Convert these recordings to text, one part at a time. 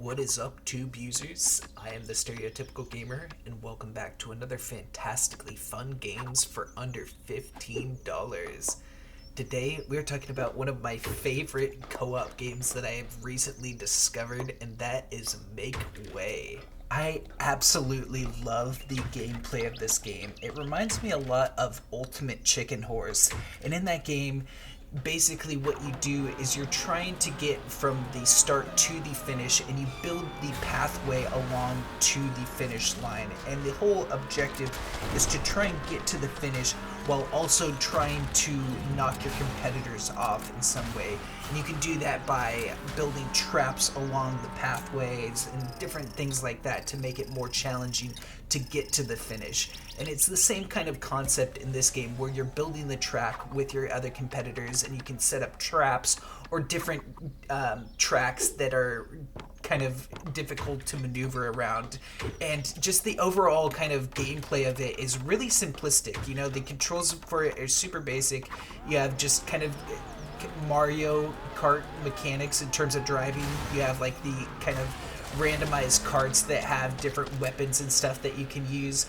What is up, tube users? I am the Stereotypical Gamer, and welcome back to another fantastically fun games for under $15. Today, we're talking about one of my favorite co-op games that I have recently discovered, and that is Make Way. I absolutely love the gameplay of this game. It reminds me a lot of Ultimate Chicken Horse, and in that game, basically what you do is you're trying to get from the start to the finish, and you build the pathway along to the finish line, and the whole objective is to try and get to the finish while also trying to knock your competitors off in some way. And you can do that by building traps along the pathways and different things like that to make it more challenging to get to the finish. And it's the same kind of concept in this game where you're building the track with your other competitors, and you can set up traps or different tracks that are kind of difficult to maneuver around. And just the overall kind of gameplay of it is really simplistic. You know, the controls for it are super basic. You have just kind of Mario Kart mechanics in terms of driving. You have like the kind of randomized carts that have different weapons and stuff that you can use,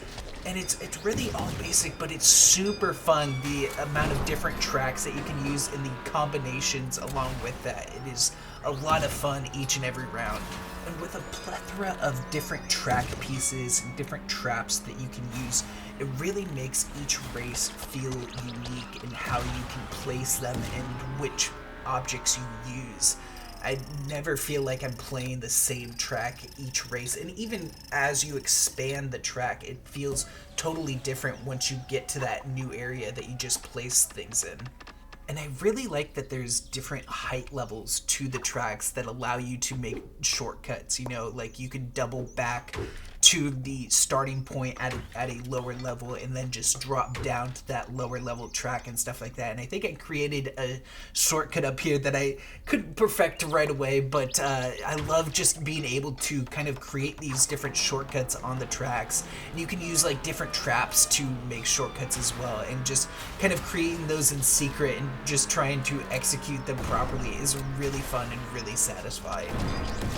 and it's really all basic, but it's super fun, the amount of different tracks that you can use and the combinations along with that. It is a lot of fun each and every round, and with a plethora of different track pieces and different traps that you can use, it really makes each race feel unique in how you can place them and which objects you use. I never feel like I'm playing the same track each race, and even as you expand the track, it feels totally different once you get to that new area that you just place things in. And I really like that there's different height levels to the tracks that allow you to make shortcuts. You know, like you can double back to the starting point at a lower level and then just drop down to that lower level track and stuff like that. And I think I created a shortcut up here that I couldn't perfect right away, but I love just being able to kind of create these different shortcuts on the tracks. And you can use like different traps to make shortcuts as well, and just kind of creating those in secret and just trying to execute them properly is really fun and really satisfying.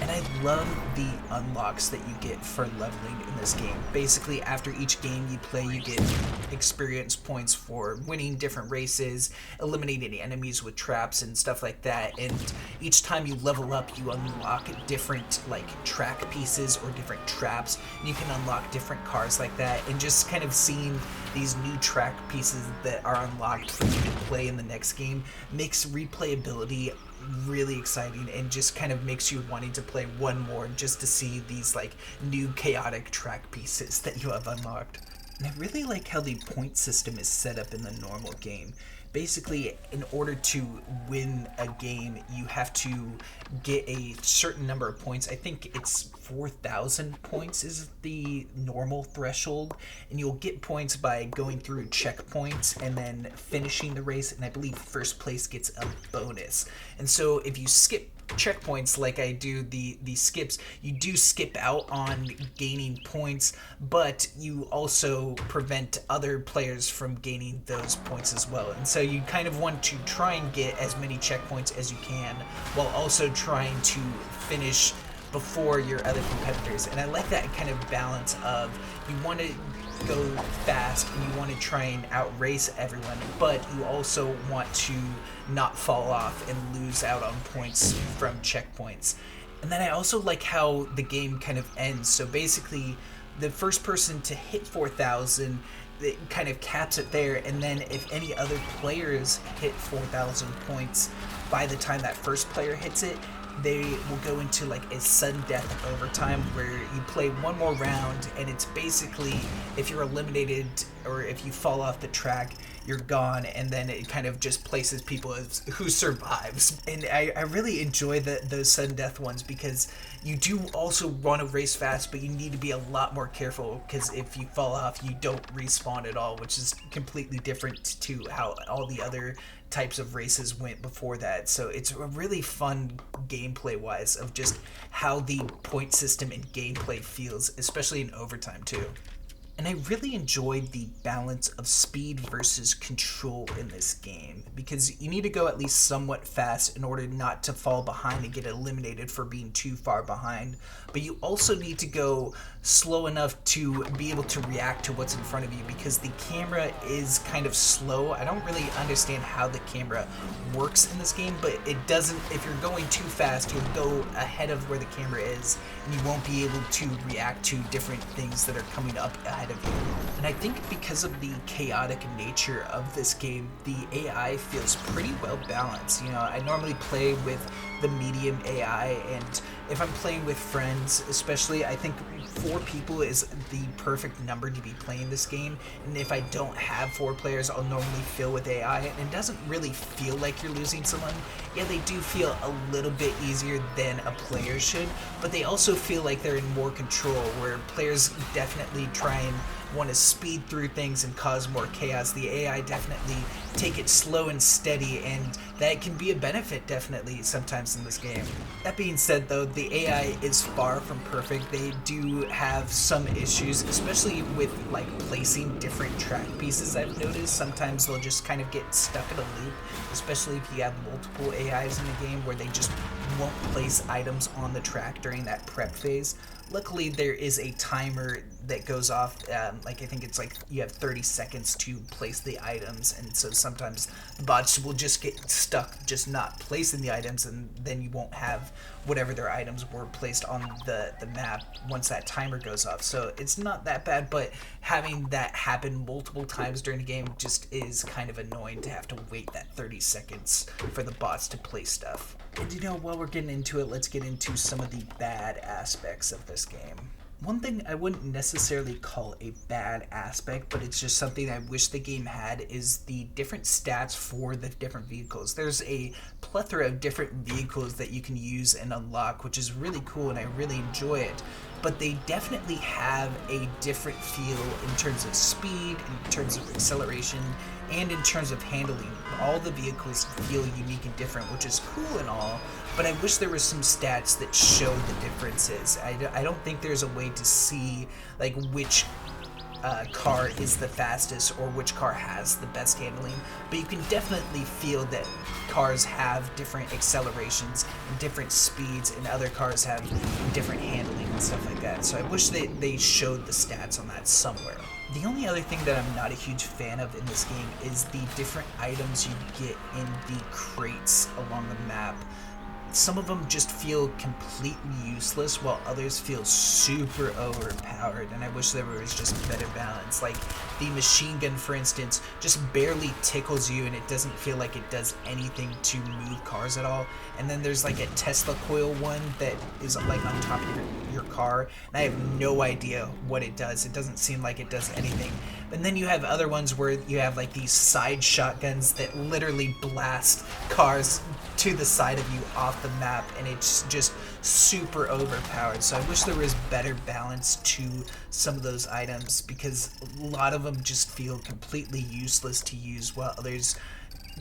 And I love the unlocks that you get for leveling in this game. Basically, after each game you play, you get experience points for winning different races, eliminating enemies with traps and stuff like that, and each time you level up, you unlock different like track pieces or different traps, and you can unlock different cars like that, and just kind of seeing these new track pieces that are unlocked for you to play in the next game makes replayability really exciting, and just kind of makes you wanting to play one more just to see these like new chaotic track pieces that you have unlocked. And I really like how the point system is set up in the normal game. Basically, in order to win a game, you have to get a certain number of points. I think it's 4,000 points is the normal threshold, and you'll get points by going through checkpoints and then finishing the race, and I believe first place gets a bonus. And so if you skip checkpoints like I do the skips, you do skip out on gaining points, but you also prevent other players from gaining those points as well. And so you kind of want to try and get as many checkpoints as you can while also trying to finish before your other competitors. And I like that kind of balance of you want to go fast and you want to try and outrace everyone, but you also want to not fall off and lose out on points from checkpoints. And then I also like how the game kind of ends. So basically, the first person to hit 4,000, it kind of caps it there, and then if any other players hit 4,000 points by the time that first player hits it, they will go into like a sudden death overtime where you play one more round, and it's basically if you're eliminated or if you fall off the track, you're gone, and then it kind of just places people as who survives. And I really enjoy those sudden death ones, because you do also want to race fast, but you need to be a lot more careful, because if you fall off, you don't respawn at all, which is completely different to how all the other types of races went before that. So it's a really fun gameplay wise of just how the point system and gameplay feels, especially in overtime too. And I really enjoyed the balance of speed versus control in this game because you need to go at least somewhat fast in order not to fall behind and get eliminated for being too far behind. But you also need to go slow enough to be able to react to what's in front of you because the camera is kind of slow. I don't really understand how the camera works in this game, but it doesn't. If you're going too fast, you'll go ahead of where the camera is and you won't be able to react to different things that are coming up ahead of you. And I think because of the chaotic nature of this game, the AI feels pretty well balanced. You know, I normally play with the medium AI, and if I'm playing with friends, especially, I think 4 people is the perfect number to be playing this game. And if I don't have 4 players, I'll normally fill with AI, and it doesn't really feel like you're losing someone. Yeah, they do feel a little bit easier than a player should, but they also feel like they're in more control, where players definitely try and want to speed through things and cause more chaos. The AI definitely take it slow and steady, and that can be a benefit definitely sometimes in this game. That being said though, the AI is far from perfect. They do have some issues, especially with like placing different track pieces. I've noticed sometimes they'll just kind of get stuck in a loop, especially if you have multiple AIs in the game where they just won't place items on the track during that prep phase. Luckily, there is a timer that goes off, like I think it's like you have 30 seconds to place the items, and so sometimes the bots will just get stuck just not placing the items, and then you won't have whatever their items were placed on the map once that timer goes off. So it's not that bad, but having that happen multiple times during the game just is kind of annoying to have to wait that 30 seconds for the bots to place stuff. And you know, while we're getting into it, let's get into some of the bad aspects of this game. One thing I wouldn't necessarily call a bad aspect, but it's just something I wish the game had, is the different stats for the different vehicles. There's a plethora of different vehicles that you can use and unlock, which is really cool and I really enjoy it. But they definitely have a different feel in terms of speed, in terms of acceleration, and in terms of handling. All the vehicles feel unique and different, which is cool and all, but I wish there were some stats that showed the differences. I don't think there's a way to see like which car is the fastest or which car has the best handling, but you can definitely feel that cars have different accelerations and different speeds, and other cars have different handling and stuff like that. So I wish they showed the stats on that somewhere. The only other thing that I'm not a huge fan of in this game is the different items you get in the crates along the map. Some of them just feel completely useless, while others feel super overpowered, and I wish there was just a better balance. Like the machine gun, for instance, just barely tickles you and it doesn't feel like it does anything to move cars at all. And then there's like a Tesla coil one that is like on top of your car, and I have no idea what it does. It doesn't seem like it does anything. And then you have other ones where you have like these side shotguns that literally blast cars to the side of you off the map, and it's just super overpowered. So I wish there was better balance to some of those items, because a lot of them just feel completely useless to use, while others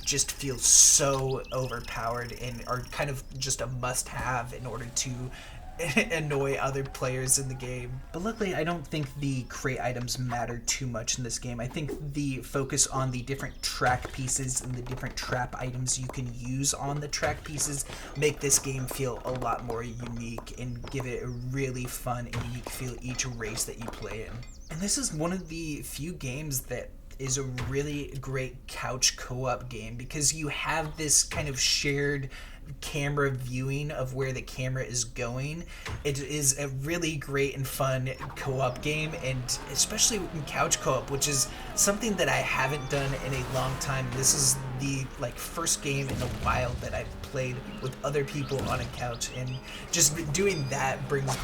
just feel so overpowered and are kind of just a must-have in order to annoy other players in the game. But luckily, I don't think the crate items matter too much in this game. I think the focus on the different track pieces and the different trap items you can use on the track pieces make this game feel a lot more unique and give it a really fun and unique feel each race that you play in. And this is one of the few games that is a really great couch co-op game, because you have this kind of shared camera viewing of where the camera is going. It is a really great and fun co-op game, and especially in couch co-op, which is something that I haven't done in a long time. This is the first game in a while that I've played with other people on a couch, and just doing that brings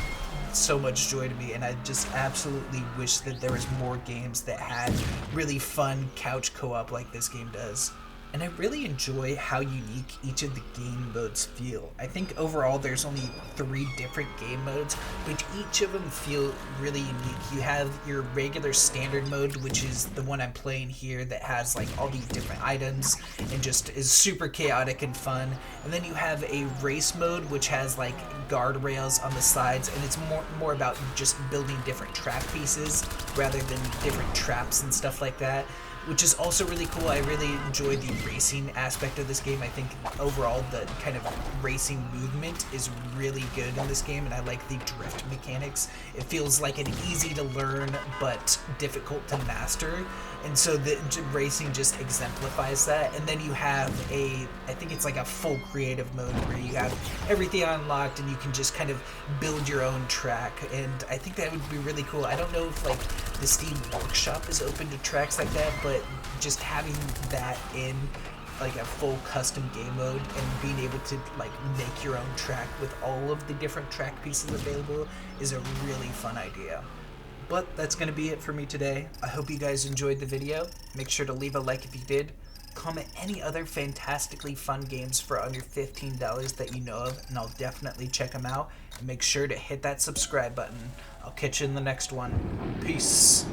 so much joy to me, and I just absolutely wish that there was more games that had really fun couch co-op like this game does. and I really enjoy how unique each of the game modes feel. I think overall there's only 3 different game modes, but each of them feel really unique. You have your regular standard mode, which is the one I'm playing here, that has like all these different items and just is super chaotic and fun. And then you have a race mode, which has like guardrails on the sides, and it's more about just building different track pieces rather than different traps and stuff like that, which is also really cool. I really enjoy the racing aspect of this game. I think overall the kind of racing movement is really good in this game, and I like the drift mechanics. It feels like an easy to learn but difficult to master, and so the racing just exemplifies that. And then you have I think it's like a full creative mode where you have everything unlocked and you can just kind of build your own track, and I think that would be really cool. I don't know if like the Steam Workshop is open to tracks like that, but just having that in like a full custom game mode and being able to like make your own track with all of the different track pieces available is a really fun idea. But that's going to be it for me today. I hope you guys enjoyed the video. Make sure to leave a like if you did. Comment any other fantastically fun games for under $15 that you know of, and I'll definitely check them out. And make sure to hit that subscribe button. I'll catch you in the next one. Peace.